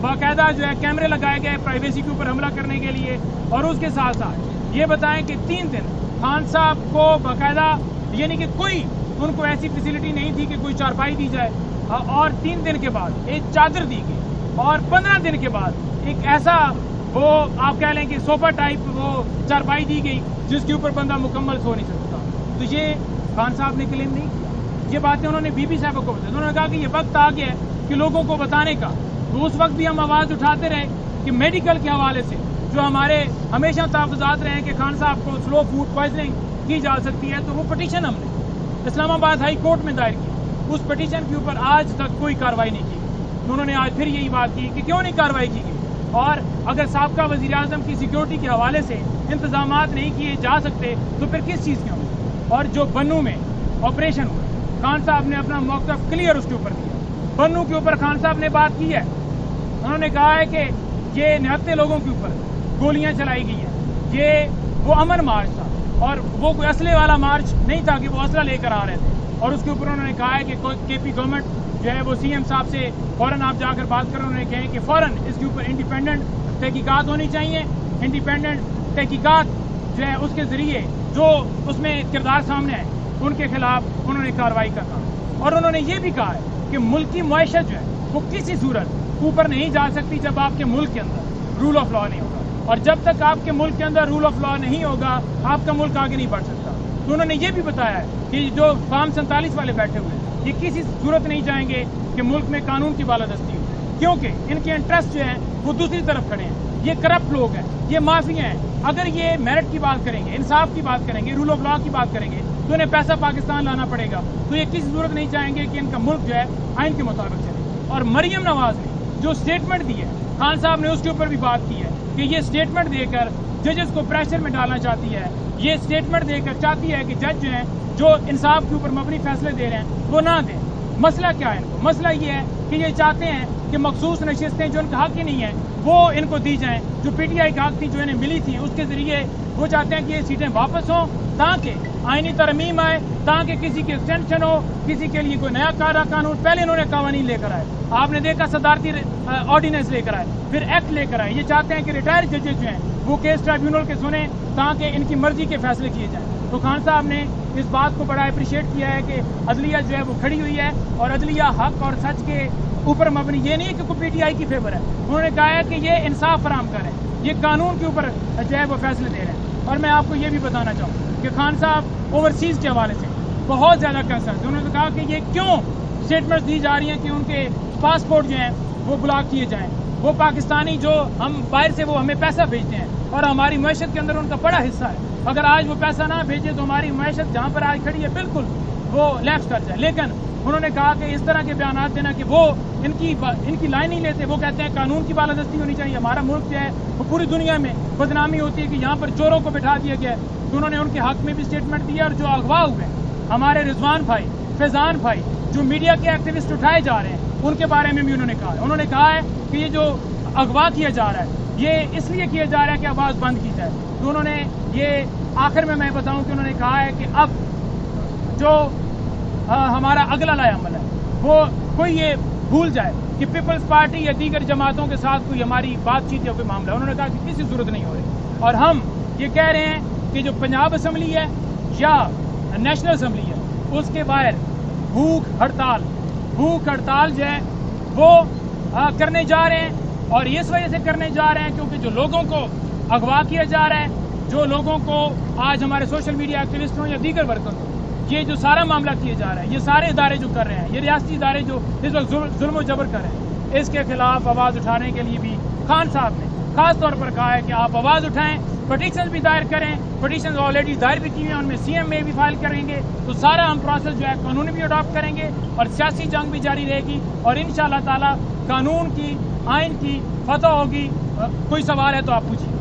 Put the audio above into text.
باقاعدہ جو ہے کیمرے لگائے گئے پرائیویسی کے اوپر حملہ کرنے کے لیے، اور اس کے ساتھ ساتھ یہ بتائیں کہ 3 دن خان صاحب کو باقاعدہ یعنی کہ کوئی ان کو ایسی فیسلٹی نہیں تھی کہ کوئی چارپائی دی جائے، اور 3 دن کے بعد ایک چادر دی گئی، اور 15 دن کے بعد ایک ایسا وہ آپ کہہ لیں کہ صوفہ ٹائپ وہ چارپائی دی گئی جس کے اوپر بندہ مکمل سو نہیں سکتا۔ تو یہ خان صاحب نے کلیم نہیں کیا، یہ باتیں انہوں نے بی بی صاحب کو بتائی۔ انہوں نے کہا کہ یہ وقت آ گیا ہے کہ لوگوں کو بتانے کا، تو اس وقت بھی ہم آواز اٹھاتے رہے کہ میڈیکل کے حوالے سے جو ہمارے ہمیشہ تحفظات رہے ہیں کہ خان صاحب کو سلو فوڈ پوائزننگ کی جا سکتی ہے، تو وہ پٹیشن ہم نے اسلام آباد ہائی کورٹ میں دائر کی، اس پٹیشن کے اوپر آج تک کوئی کارروائی نہیں کی۔ انہوں نے آج پھر یہی بات کی کہ کیوں نہیں کارروائی کی گئی، اور اگر سابقہ وزیر اعظم کی سیکیورٹی کے حوالے سے انتظامات نہیں کیے جا سکتے تو پھر کس چیز کے ہوں؟ اور جو بنو میں آپریشن ہوا، خان صاحب نے اپنا موقف کلیئر اس کے اوپر دیا۔ بنو کے اوپر خان صاحب نے بات کی ہے، انہوں نے کہا ہے کہ یہ 69 لوگوں کے اوپر گولیاں چلائی گئی ہیں، یہ وہ امن مارچ تھا اور وہ کوئی اسلحے والا مارچ نہیں تھا کہ وہ اسلحہ لے کر آ رہے تھے، اور اس کے اوپر انہوں نے کہا ہے کہ کے پی گورنمنٹ جو ہے وہ سی ایم صاحب سے فوراً آپ جا کر بات کریں۔ انہوں نے کہا کہ فوراً اس کے اوپر انڈیپینڈنٹ تحقیقات ہونی چاہیے، انڈیپینڈنٹ تحقیقات جو ہے اس کے ذریعے جو اس میں کردار سامنے آئے ان کے خلاف انہوں نے کارروائی کرنا، اور انہوں نے یہ بھی کہا ہے کہ ملکی معیشت جو ہے وہ کسی صورت اوپر نہیں جا سکتی جب آپ کے ملک کے اندر رول آف لا نہیں ہوگا، اور جب تک آپ کے ملک کے اندر رول آف لا نہیں ہوگا آپ کا ملک آگے نہیں بڑھ سکتا۔ تو انہوں نے یہ بھی بتایا ہے کہ جو فارم 47 والے بیٹھے ہوئے ہیں یہ کسی صورت نہیں جائیں گے کہ ملک میں قانون کی بالادستی ہو، کیونکہ ان کے انٹرسٹ جو ہیں وہ دوسری طرف کھڑے ہیں، یہ کرپٹ لوگ ہیں، یہ مافیا ہیں۔ اگر یہ میرٹ کی بات کریں گے، انصاف کی بات کریں گے، رول آف لا کی بات کریں گے تو انہیں پیسہ پاکستان لانا پڑے گا، تو یہ کسی صورت نہیں چاہیں گے کہ ان کا ملک جو ہے آئین کے مطابق چلے۔ اور مریم نواز نے جو اسٹیٹمنٹ دی ہے، خان صاحب نے اس کے اوپر بھی بات کی ہے کہ یہ اسٹیٹمنٹ دے کر ججز کو پریشر میں ڈالنا چاہتی ہے، یہ اسٹیٹمنٹ دے کر چاہتی ہے کہ جج جو ہیں جو انصاف کے اوپر مبنی فیصلے دے رہے ہیں وہ نہ دیں۔ مسئلہ کیا ہے ان کو؟ مسئلہ یہ ہے کہ یہ چاہتے ہیں کہ مخصوص نشستیں جو ان کا حق ہی نہیں ہے وہ ان کو دی جائیں، جو پی ٹی آئی کا حق تھی جو انہیں ملی تھی اس کے ذریعے وہ چاہتے ہیں کہ یہ سیٹیں واپس ہوں تاکہ آئینی ترمیم آئے، تاکہ کسی کی ایکسٹینشن ہو، کسی کے لیے کوئی نیا قانون۔ پہلے انہوں نے قوانین لے کر آئے، آپ نے دیکھا صدارتی آرڈیننس لے کر آئے، پھر ایکٹ لے کر آئے۔ یہ چاہتے ہیں کہ ریٹائر ججز جو ہیں وہ کیس ٹرائیبیونل کے سنیں تاکہ ان کی مرضی کے فیصلے کیے جائیں۔ تو خان صاحب نے اس بات کو بڑا اپریشیٹ کیا ہے کہ عدلیہ جو ہے وہ کھڑی ہوئی ہے، اور عدلیہ حق اور سچ کے اوپر مبنی، یہ نہیں کہ کوئی پی ٹی آئی کی فیور ہے۔ انہوں نے کہا ہے کہ یہ انصاف فراہم کریں، یہ قانون کے اوپر جو ہے وہ فیصلے دے رہے ہیں۔ اور میں آپ کو یہ بھی بتانا چاہوں کہ خان صاحب اوورسیز کے حوالے سے بہت زیادہ کنسرن ہے۔ انہوں نے کہا کہ یہ کیوں اسٹیٹمنٹس دی جا رہی ہیں کہ ان کے پاسپورٹ جو ہیں وہ بلاک کیے جائیں، وہ پاکستانی جو ہم باہر سے وہ ہمیں پیسہ بھیجتے ہیں اور ہماری معیشت کے اندر ان کا بڑا حصہ ہے، اگر آج وہ پیسہ نہ بھیجے تو ہماری معیشت جہاں پر آج کھڑی ہے بالکل وہ لیپس کر جائے۔ لیکن انہوں نے کہا کہ اس طرح کے بیانات دینا کہ وہ ان کی لائن نہیں لیتے، وہ کہتے ہیں قانون کی بالادستی ہونی چاہیے۔ ہمارا ملک جو ہے وہ پوری دنیا میں بدنامی ہوتی ہے کہ یہاں پر چوروں کو بٹھا دیا گیا ہے، تو انہوں نے ان کے حق میں بھی اسٹیٹمنٹ دیا۔ اور جو اغوا ہوئے ہمارے رضوان بھائی، فیضان بھائی، جو میڈیا کے ایکٹیوسٹ اٹھائے جا رہے ہیں ان کے بارے میں بھی انہوں نے کہا ہے۔ انہوں نے کہا ہے کہ یہ جو اغوا کیا جا رہا ہے یہ اس لیے کیا جا رہا ہے کہ آواز بند کی جائے۔ تو انہوں نے یہ آخر میں بتاؤں کہ انہوں نے کہا ہے کہ اب جو ہمارا اگلا لائے عمل ہے وہ کوئی یہ بھول جائے کہ پیپلز پارٹی یا دیگر جماعتوں کے ساتھ کوئی ہماری بات چیت یا کوئی معاملہ ہے۔ انہوں نے کہا کہ کسی صورت نہیں ہو رہی، اور ہم یہ کہہ رہے ہیں کہ جو پنجاب اسمبلی ہے یا نیشنل اسمبلی ہے اس کے باہر بھوک ہڑتال جو ہے وہ کرنے جا رہے ہیں، اور اس وجہ سے کرنے جا رہے ہیں کیونکہ جو لوگوں کو اغوا کیا جا رہا ہے، جو لوگوں کو آج ہمارے سوشل میڈیا ایکٹیوسٹوں یا دیگر ورکروں کو یہ جو سارا معاملہ کیا جا رہا ہے، یہ سارے ادارے جو کر رہے ہیں، یہ ریاستی ادارے جو اس وقت ظلم و جبر کر رہے ہیں، اس کے خلاف آواز اٹھانے کے لیے بھی خان صاحب نے خاص طور پر کہا ہے کہ آپ آواز اٹھائیں، پٹیشنز بھی دائر کریں، پٹیشنز آلریڈی دائر بھی کی ہوئی ہیں، ان میں سی ایم میں بھی فائل کریں گے، تو سارا ہم پروسیس جو ہے قانونی بھی اڈاپٹ کریں گے اور سیاسی جنگ بھی جاری رہے گی، اور انشاءاللہ تعالی قانون کی، آئین کی فتح ہوگی۔ کوئی سوال ہے تو آپ پوچھیے۔